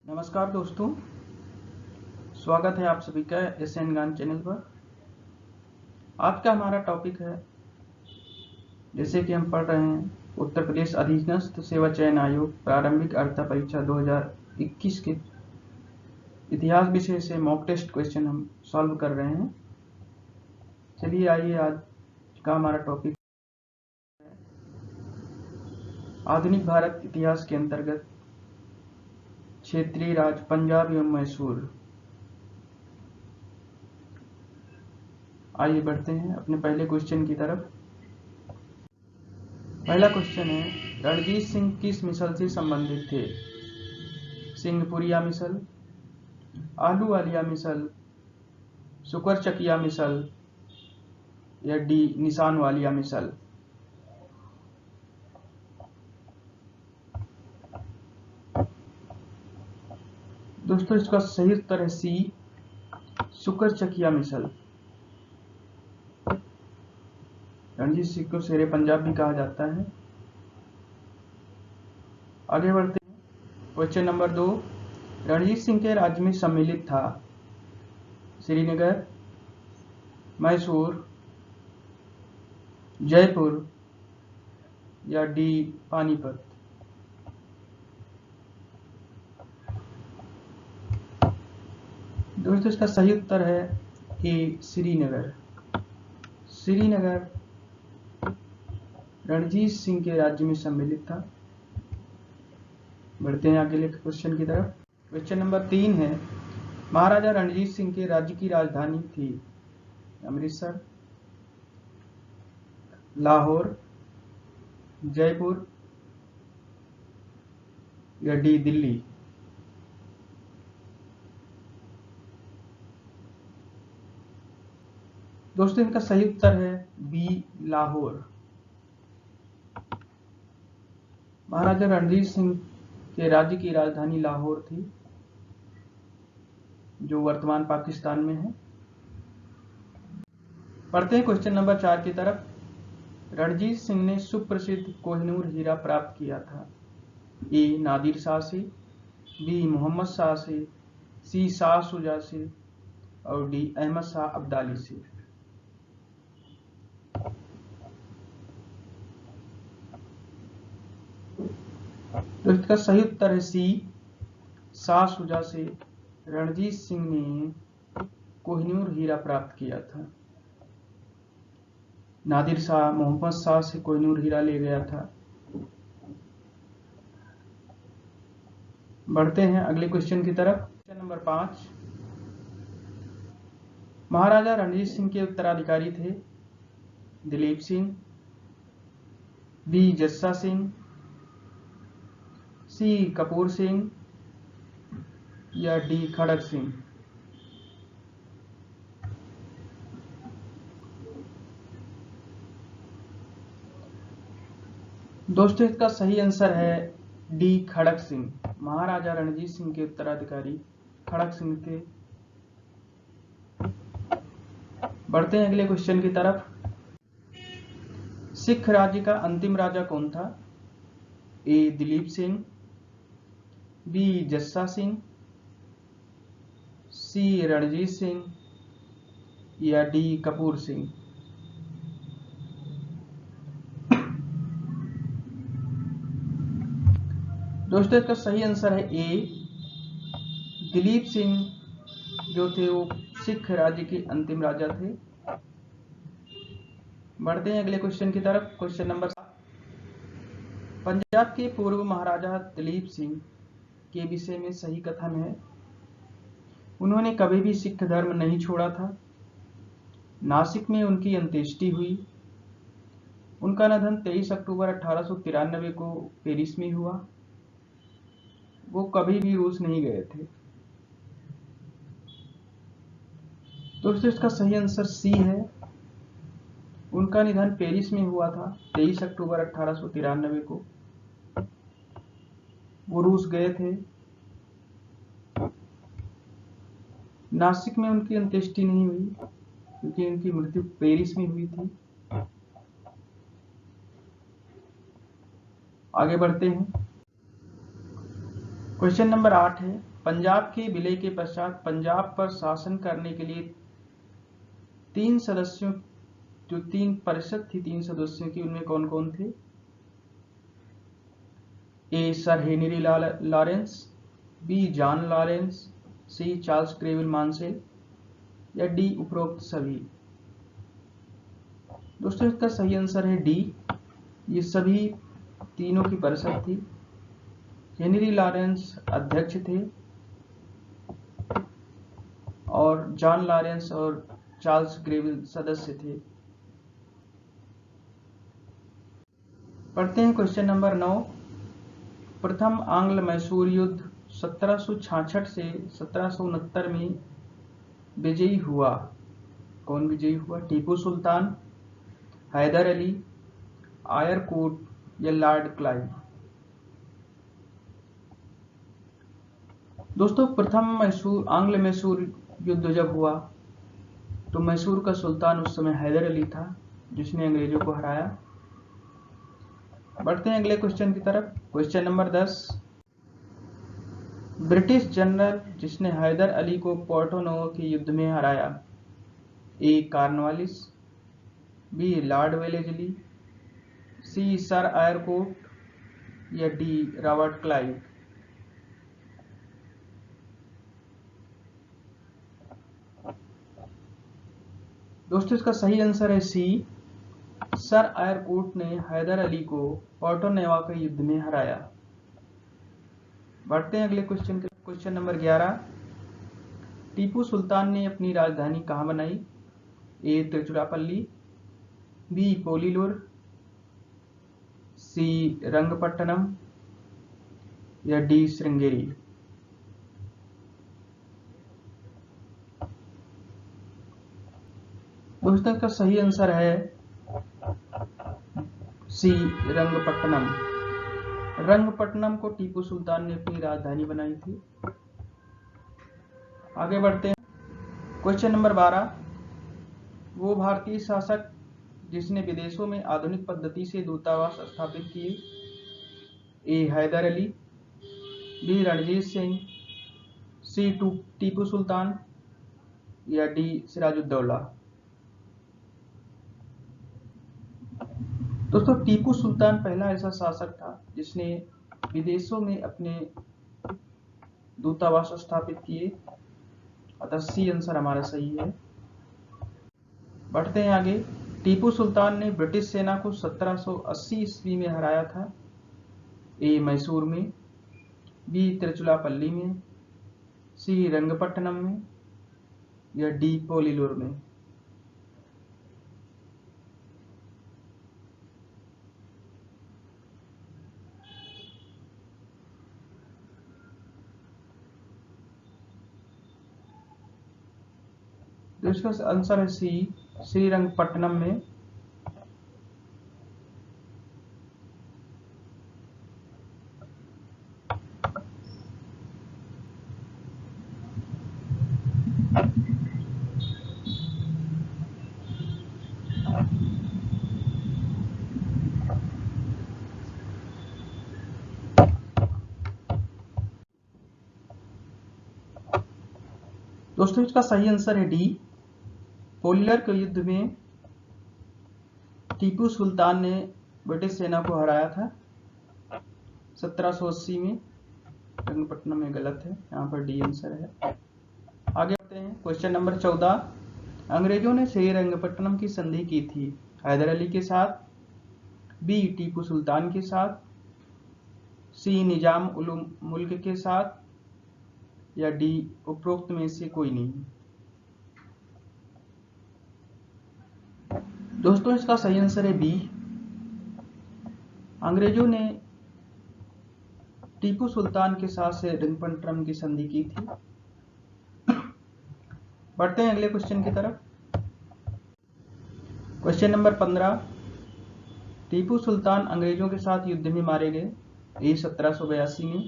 नमस्कार दोस्तों, स्वागत है आप सभी का एसएन ज्ञान चैनल पर। आज का हमारा टॉपिक है, जैसे कि हम पढ़ रहे हैं, उत्तर प्रदेश अधीनस्थ सेवा चयन आयोग प्रारंभिक अर्हता परीक्षा 2021 के इतिहास विषय से मॉक टेस्ट क्वेश्चन हम सॉल्व कर रहे हैं। चलिए आइए, आज का हमारा टॉपिक है आधुनिक भारत इतिहास के अंतर्गत क्षेत्रीय राज्य पंजाब एवं मैसूर। आइए बढ़ते हैं अपने पहले क्वेश्चन की तरफ। पहला क्वेश्चन है, रणजीत सिंह किस मिसल से संबंधित थे? सिंहपुरिया मिसल, आलूवालिया मिसल, सुकरचकिया मिसल या डी निशानवालिया मिसल? दोस्तों, इसका सही उत्तर है सी, सुकरचकिया मिसल। रणजीत सिंह को शेरे पंजाब भी कहा जाता है। आगे बढ़ते हैं, क्वेश्चन नंबर 2, रणजीत सिंह के राज्य में सम्मिलित था श्रीनगर, मैसूर, जयपुर या डी पानीपत? दोस्तों, इसका सही उत्तर है ए, श्रीनगर। श्रीनगर रणजीत सिंह के राज्य में सम्मिलित था। बढ़ते हैं अगले क्वेश्चन की तरफ। क्वेश्चन नंबर 3 है, महाराजा रणजीत सिंह के राज्य की राजधानी थी अमृतसर, लाहौर, जयपुर या डी दिल्ली? दोस्तों, इनका सही उत्तर है बी, लाहौर। महाराजा रणजीत सिंह के राज्य की राजधानी लाहौर थी, जो वर्तमान पाकिस्तान में है। पढ़ते हैं क्वेश्चन नंबर 4 की तरफ। रणजीत सिंह ने सुप्रसिद्ध कोहिनूर हीरा प्राप्त किया था? ए, नादिर शाह से, बी, मोहम्मद शाह से, सी, शाह शुजा से और डी, अहमद शाह अब्दाली से? तो इसका सही उत्तर है सी, शाह शुजा से रणजीत सिंह ने कोहिनूर हीरा प्राप्त किया था। नादिर शाह मोहम्मद शाह से कोहिनूर हीरा ले गया था। बढ़ते हैं अगले क्वेश्चन की तरफ। क्वेश्चन नंबर 5, महाराजा रणजीत सिंह के उत्तराधिकारी थे दिलीप सिंह, बी, जस्सा सिंह, सी, कपूर सिंह या डी, खड़क सिंह? दोस्तों, इसका सही आंसर है डी, खड़क सिंह। महाराजा रणजीत सिंह के उत्तराधिकारी खड़क सिंह थे। बढ़ते हैं अगले क्वेश्चन की तरफ। सिख राज्य का अंतिम राजा कौन था? ए, दिलीप सिंह, बी, जस्सा सिंह, सी, रणजीत सिंह या डी, कपूर सिंह? दोस्तों, इसका सही आंसर है ए, दिलीप सिंह जो थे वो सिख राज्य के अंतिम राजा थे। बढ़ते हैं अगले क्वेश्चन की तरफ। क्वेश्चन नंबर 7, पंजाब के पूर्व महाराजा दिलीप सिंह के विषय में सही कथन है? उन्होंने कभी भी सिख धर्म नहीं छोड़ा था। नासिक में उनकी अंत्येष्टि हुई। उनका निधन 23 अक्टूबर 1893 को पेरिस में हुआ। वो कभी भी रूस नहीं गए थे। दोस्तों, इसका सही आंसर सी है, उनका निधन पेरिस में हुआ था 23 अक्टूबर 1893 को। वो रूस गए थे। नासिक में उनकी अंत्येष्टि नहीं हुई क्योंकि उनकी मृत्यु पेरिस में हुई थी। आगे बढ़ते हैं। क्वेश्चन नंबर 8 है, पंजाब के विलय के पश्चात पंजाब पर शासन करने के लिए 3 सदस्यों, जो 3 परिषद थी 3 सदस्यों की, उनमें कौन कौन थे? A sir Henry Lawrence, B John Lawrence, C Charles Greville Marshall या डी उपरोक्त सभी? दोस्तों इसका सही आंसर है डी, ये सभी तीनों की परिषद थी। हेनरी लॉरेंस अध्यक्ष थे और जॉन लॉरेंस और चार्ल्स ग्रेविल सदस्य थे। पढ़ते हैं क्वेश्चन नंबर 9। प्रथम आंग्ल मैसूर युद्ध 1766 से 1769 में विजयी हुआ। कौन विजयी हुआ? टीपू सुल्तान, हैदर अली, आयरकूट या लॉर्ड क्लाइव? दोस्तों प्रथम आंग्ल मैसूर युद्ध जब हुआ तो मैसूर का सुल्तान उस समय हैदर अली था, जिसने अंग्रेजों को हराया। बढ़ते हैं अगले क्वेश्चन की तरफ। Question number 10। ब्रिटिश जनरल जिसने हैदर अली को पोर्टो नोवो के युद्ध में हराया। ए कॉर्नवालिस, बी लॉर्ड वेलेस्ली, सी सर आयरकोट या डी रॉबर्ट क्लाइव? दोस्तों इसका सही आंसर है सी, सर आयरकोट ने हैदर अली को पोर्टो नोवो के युद्ध में हराया। बढ़ते हैं अगले क्वेश्चन के। Question number 11। टीपू सुल्तान ने अपनी राजधानी कहां बनाई? ए तिरुचिरापल्ली, बी पोलिलुर, सी रंगपट्टनम या डी श्रृंगेरी? दोस्तों इसका सही आंसर है सी रंगपट्टनम। रंगपट्टनम को टीपू सुल्तान ने अपनी राजधानी बनाई थी। आगे बढ़ते हैं। Question number 12। वो भारतीय शासक जिसने विदेशों में आधुनिक पद्धति से दूतावास स्थापित किए। ए हैदर अली, बी रणजीत सिंह, सी टीपू सुल्तान या डी सिराजुद्दौला? दोस्तों टीपू सुल्तान पहला ऐसा शासक था जिसने विदेशों में अपने दूतावास स्थापित किए, अतः सी आंसर हमारा सही है। बढ़ते हैं आगे। टीपू सुल्तान ने ब्रिटिश सेना को 1780 ईस्वी में हराया था। ए मैसूर में, बी तिरुचिरापल्ली में, सी रंगपट्टनम में या डी पोलिलुर में? तो इसका आंसर है सी, श्रीरंगपट्टनम में। दोस्तों इसका सही आंसर है डी, पोलिलर के युद्ध में टीपू सुल्तान ने ब्रिटिश सेना को हराया था 1780 में। रंगपट्टनम में गलत है, यहाँ पर डी आंसर है। आगे बढ़ते हैं। Question number 14। अंग्रेजों ने श्रीरंगपट्टनम की संधि की थी। हैदर अली के साथ, बी टीपू सुल्तान के साथ, सी निजाम उल मुल्क के साथ या डी उपरोक्त में से कोई नहीं? दोस्तों इसका सही आंसर है बी, अंग्रेजों ने टीपू सुल्तान के साथ श्रीरंगपट्टनम की संधि की थी। बढ़ते हैं अगले क्वेश्चन की तरफ। Question number 15। टीपू सुल्तान अंग्रेजों के साथ युद्ध में मारे गए। ए 1782 में,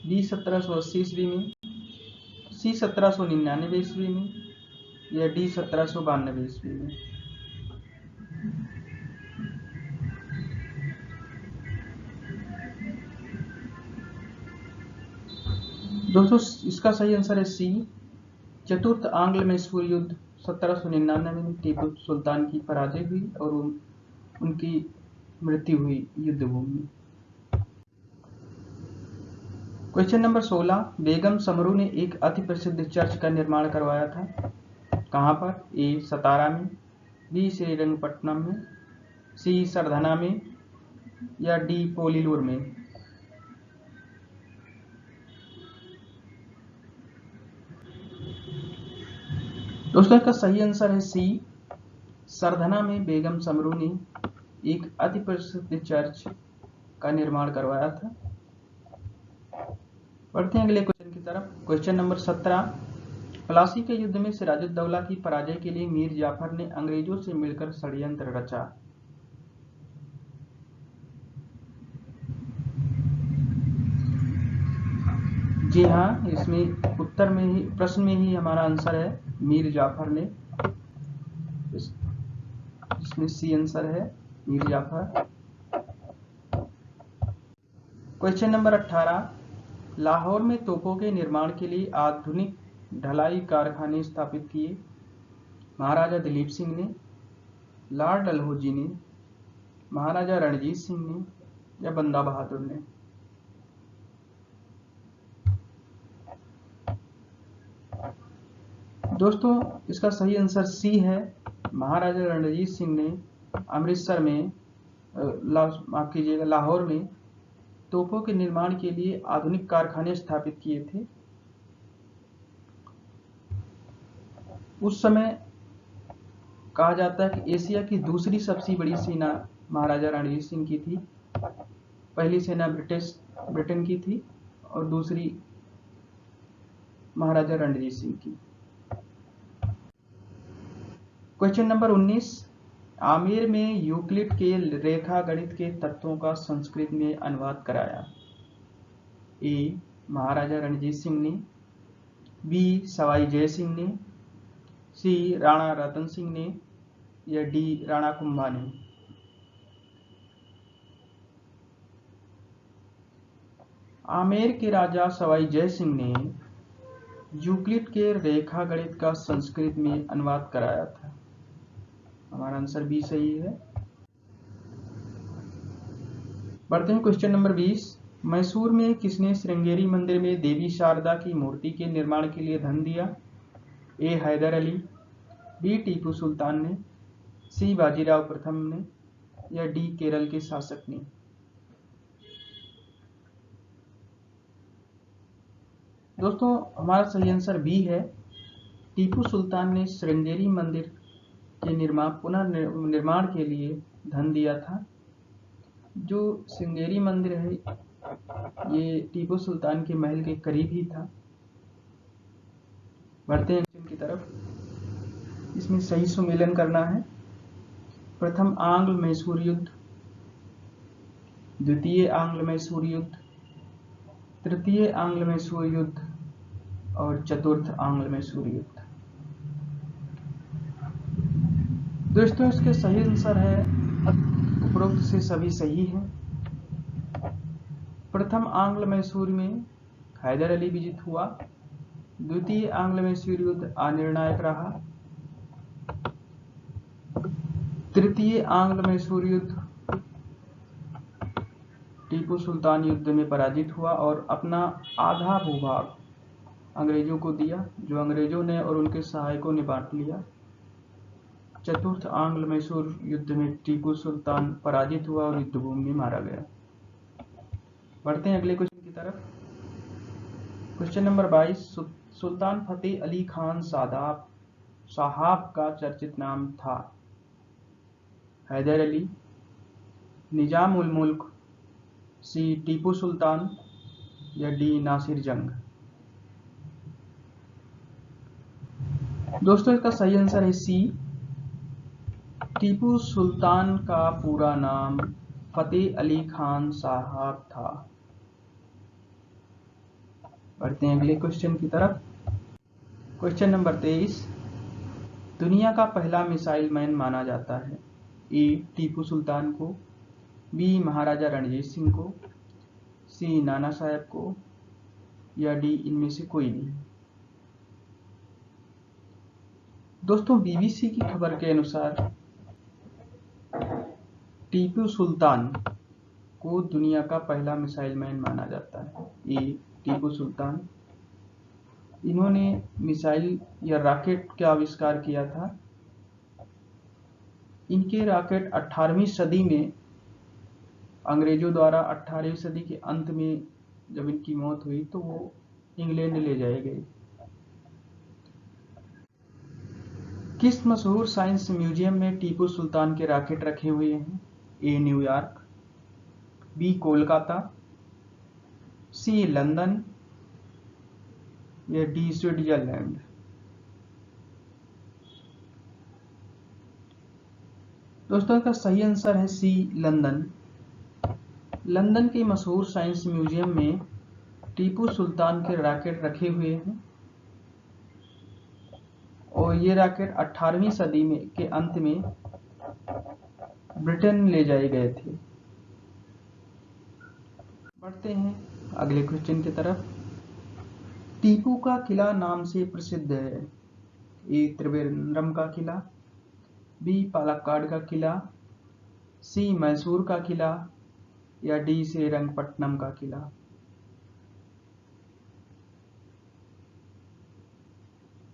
बी 1780 ईस्वी में, सी 1799 ईस्वी में या डी 1792 ईस्वी में? दोस्तों इसका सही आंसर है सी। चतुर्थ आंग्ल मैसूर युद्ध 1799 में टीपू सुल्तान की पराजय हुई और उनकी मृत्यु हुई युद्धभूमि में। क्वेश्चन नंबर 16, बेगम समरू ने एक अति प्रसिद्ध चर्च का निर्माण करवाया था, कहां पर? ए सतारा में, बी श्रीरंगपट्टनम में, सी सरधना में, या डी पोलीलूर में। दोस्तों इसका सही आंसर है सी। सरधना में बेगम समरू ने एक अति प्रसिद्ध चर्च का निर्माण करवाया था। बढ़ते हैं अगले क्वेश्चन की तरफ। क्वेश्चन नंबर 17, प्लासी के युद्ध में सिराजुद्दौला की पराजय के लिए मीर जाफर ने अंग्रेजों से मिलकर षड्यंत्र रचा। जी हाँ, इसमें उत्तर में ही, प्रश्न में ही हमारा आंसर है मीर जाफर ने। इसमें सी आंसर है मीर जाफर। क्वेश्चन नंबर 18, लाहौर में तोपों के निर्माण के लिए आधुनिक ढलाई कारखाने स्थापित किए, महाराजा दिलीप सिंह ने, लॉर्ड डलहौजी ने, महाराजा रणजीत सिंह ने, या बंदा बहादुर ने। दोस्तों इसका सही आंसर सी है। महाराजा रणजीत सिंह ने अमृतसर में, माफ कीजिएगा, लाहौर में तोपों के निर्माण के लिए आधुनिक कारखाने स्थापित किए थे। उस समय कहा जाता है कि एशिया की दूसरी सबसे बड़ी सेना महाराजा रणजीत सिंह की थी। पहली सेना ब्रिटेन की थी और दूसरी महाराजा रणजीत सिंह की। क्वेश्चन नंबर 19, आमेर में यूक्लिड के रेखा गणित के तत्वों का संस्कृत में अनुवाद कराया। ए महाराजा रणजीत सिंह ने, बी सवाई जय सिंह ने, सी राणा रतन सिंह ने, या डी राणा कुंभा ने। आमेर के राजा सवाई जय सिंह ने यूक्लिड के रेखा गणित का संस्कृत में अनुवाद कराया था। हमारा आंसर बी सही है। बढ़ते हैं क्वेश्चन नंबर 20, मैसूर में किसने श्रृंगेरी मंदिर में देवी शारदा की मूर्ति के निर्माण के लिए धन दिया? ए हैदर अली, बी टीपू सुल्तान ने, सी बाजीराव प्रथम ने, या डी केरल के शासक ने। दोस्तों हमारा सही आंसर बी है। टीपू सुल्तान ने श्रृंगेरी मंदिर के पुनर्निर्माण के लिए धन दिया था। जो श्रृंगेरी मंदिर है ये टीपू सुल्तान के महल के करीब ही था। बढ़ते हैं की तरफ। इसमें सही सुमेलन करना है। प्रथम आंग्ल मैसूर युद्ध, द्वितीय आंग्ल मैसूर युद्ध, तृतीय आंग्ल मैसूर युद्ध और चतुर्थ आंग्ल मैसूर युद्ध। दोस्तों इसके सही आंसर है, उपरोक्त से सभी सही हैं। प्रथम आंग्ल मैसूर में हैदर अली विजित हुआ। द्वितीय आंग्ल मैसूर युद्ध अनिर्णायक रहा। तृतीय आंग्ल मैसूर युद्ध टीपू सुल्तान युद्ध में पराजित हुआ और अपना आधा भूभाग अंग्रेजों को दिया, जो अंग्रेजों ने और उनके सहायकों ने बांट लिया। चतुर्थ आंग्ल मैसूर युद्ध में टीपू सुल्तान पराजित हुआ और युद्धभूमि में मारा गया। बढ़ते हैं अगले क्वेश्चन की तरफ। क्वेश्चन नंबर 22, सुल्तान फतेह अली खान साहब का चर्चित नाम था। हैदर अली, निजाम उल मुल्क, सी टीपू सुल्तान, या डी नासिर जंग। दोस्तों इसका सही आंसर है सी। टीपू सुल्तान का पूरा नाम फतेह अली खान साहब था। बढ़ते हैं अगले क्वेश्चन की तरफ। क्वेश्चन नंबर 23, दुनिया का पहला मिसाइल मैन माना जाता है। ए टीपू सुल्तान को, बी महाराजा रणजीत सिंह को, सी नाना साहेब को, या डी इनमें से कोई नहीं। दोस्तों, बीबीसी की खबर के अनुसार टीपू सुल्तान को दुनिया का पहला मिसाइल मैन माना जाता है। ये टीपू सुल्तान, इन्होंने मिसाइल या रॉकेट का आविष्कार किया था। इनके रॉकेट 18वीं सदी में अंग्रेजों द्वारा 18वीं सदी के अंत में जब इनकी मौत हुई तो वो इंग्लैंड ले जाए गए। किस मशहूर साइंस म्यूजियम में टीपू सुल्तान के रॉकेट रखे हुए हैं? ए न्यूयॉर्क, बी कोलकाता, सी लंदन या डी स्विट्जरलैंड। दोस्तों, इसका सही आंसर है सी लंदन। लंदन के मशहूर साइंस म्यूजियम में टीपू सुल्तान के रॉकेट रखे हुए हैं और ये रॉकेट 18वीं सदी में के अंत में ब्रिटेन ले जाए गए थे। बढ़ते हैं अगले क्वेश्चन की तरफ। टीपू का किला नाम से प्रसिद्ध है। ए त्रिवेंद्रम का किला, बी पालक्काड का किला, सी मैसूर का किला या डी श्रीरंगपट्टनम का किला।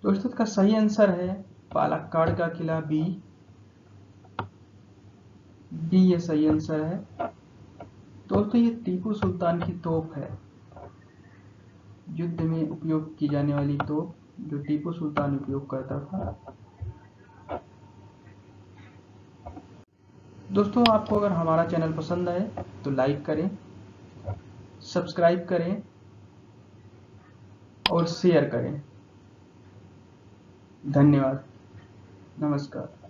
दोस्तों, इसका सही आंसर है पालक्काड का किला, बी ये सही आंसर है। दोस्तों, ये टीपू सुल्तान की तोप है, युद्ध में उपयोग की जाने वाली तोप जो टीपू सुल्तान उपयोग करता था। दोस्तों, आपको अगर हमारा चैनल पसंद आए तो लाइक करें, सब्सक्राइब करें और शेयर करें। धन्यवाद। नमस्कार।